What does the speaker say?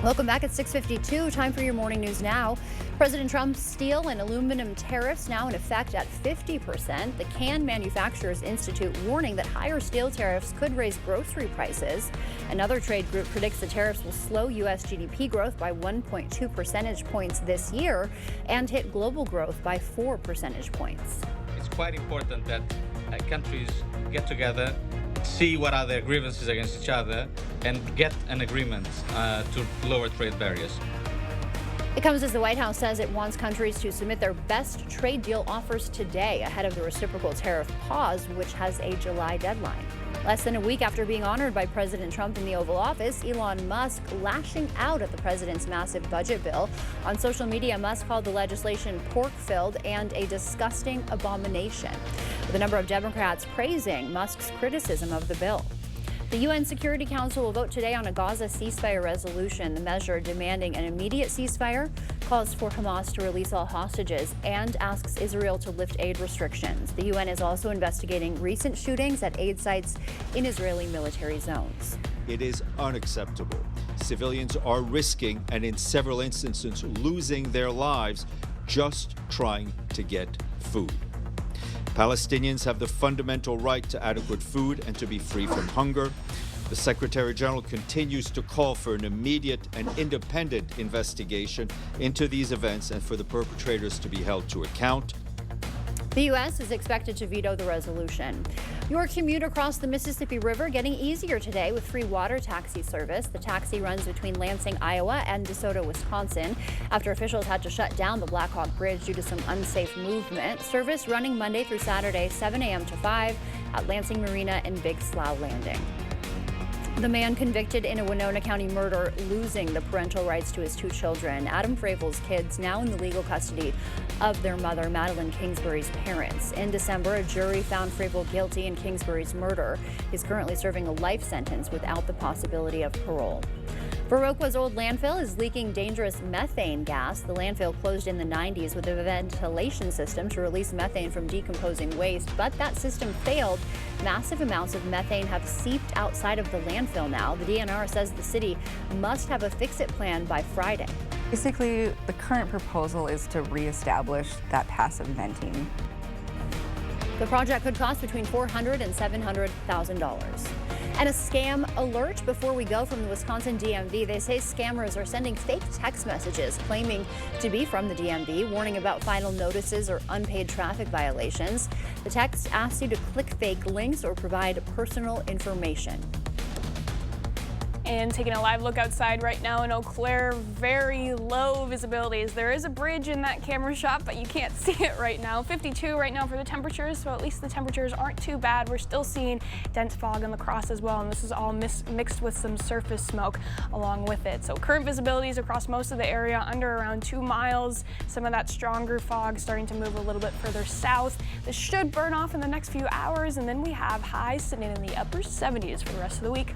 Welcome back at 6:52. Time for your morning news now. President Trump's steel and aluminum tariffs now in effect at 50%. The Can Manufacturers Institute warning that higher steel tariffs could raise grocery prices. Another trade group predicts the tariffs will slow U.S. GDP growth by 1.2 percentage points this year and hit global growth by 4 percentage points. It's quite important that countries get together, see what are their grievances against each other, and get an agreement to lower trade barriers. It comes as the White House says it wants countries to submit their best trade deal offers today ahead of the reciprocal tariff pause, which has a July deadline. Less than a week after being honored by President Trump in the Oval Office, Elon Musk lashing out at the president's massive budget bill. On social media, Musk called the legislation pork-filled and a disgusting abomination, with a number of Democrats praising Musk's criticism of the bill. The UN Security Council will vote today on a Gaza ceasefire resolution. The measure, demanding an immediate ceasefire, calls for Hamas to release all hostages and asks Israel to lift aid restrictions. The UN is also investigating recent shootings at aid sites in Israeli military zones. It is unacceptable. Civilians are risking and in several instances losing their lives just trying to get food. Palestinians have the fundamental right to adequate food and to be free from hunger. The Secretary General continues to call for an immediate and independent investigation into these events and for the perpetrators to be held to account. The U.S. is expected to veto the resolution. Your commute across the Mississippi River getting easier today with free water taxi service. The taxi runs between Lansing, Iowa and DeSoto, Wisconsin, after officials had to shut down the Blackhawk Bridge due to some unsafe movement. Service running Monday through Saturday, 7 a.m. to 5 at Lansing Marina and Big Slough Landing. The man convicted in a Winona County murder losing the parental rights to his 2 children. Adam Fravel's kids now in the legal custody of their mother, Madeline Kingsbury's parents. In December, a jury found Fravel guilty in Kingsbury's murder. He's currently serving a life sentence without the possibility of parole. Viroqua's old landfill is leaking dangerous methane gas. The landfill closed in the 90s with a ventilation system to release methane from decomposing waste, but that system failed. Massive amounts of methane have seeped outside of the landfill now. The DNR says the city must have a fix-it plan by Friday. Basically, the current proposal is to reestablish that passive venting. The project could cost between $400,000 and $700,000. And a scam alert before we go from the Wisconsin DMV. They say scammers are sending fake text messages claiming to be from the DMV, warning about final notices or unpaid traffic violations. The text asks you to click fake links or provide personal information. And taking a live look outside right now in Eau Claire, very low visibilities. There is a bridge in that camera shot, but you can't see it right now. 52 right now for the temperatures, so at least the temperatures aren't too bad. We're still seeing dense fog on the cross as well, and this is all mixed with some surface smoke along with it. So current visibilities across most of the area under around 2 miles. Some of that stronger fog starting to move a little bit further south. This should burn off in the next few hours, and then we have highs sitting in the upper 70s for the rest of the week.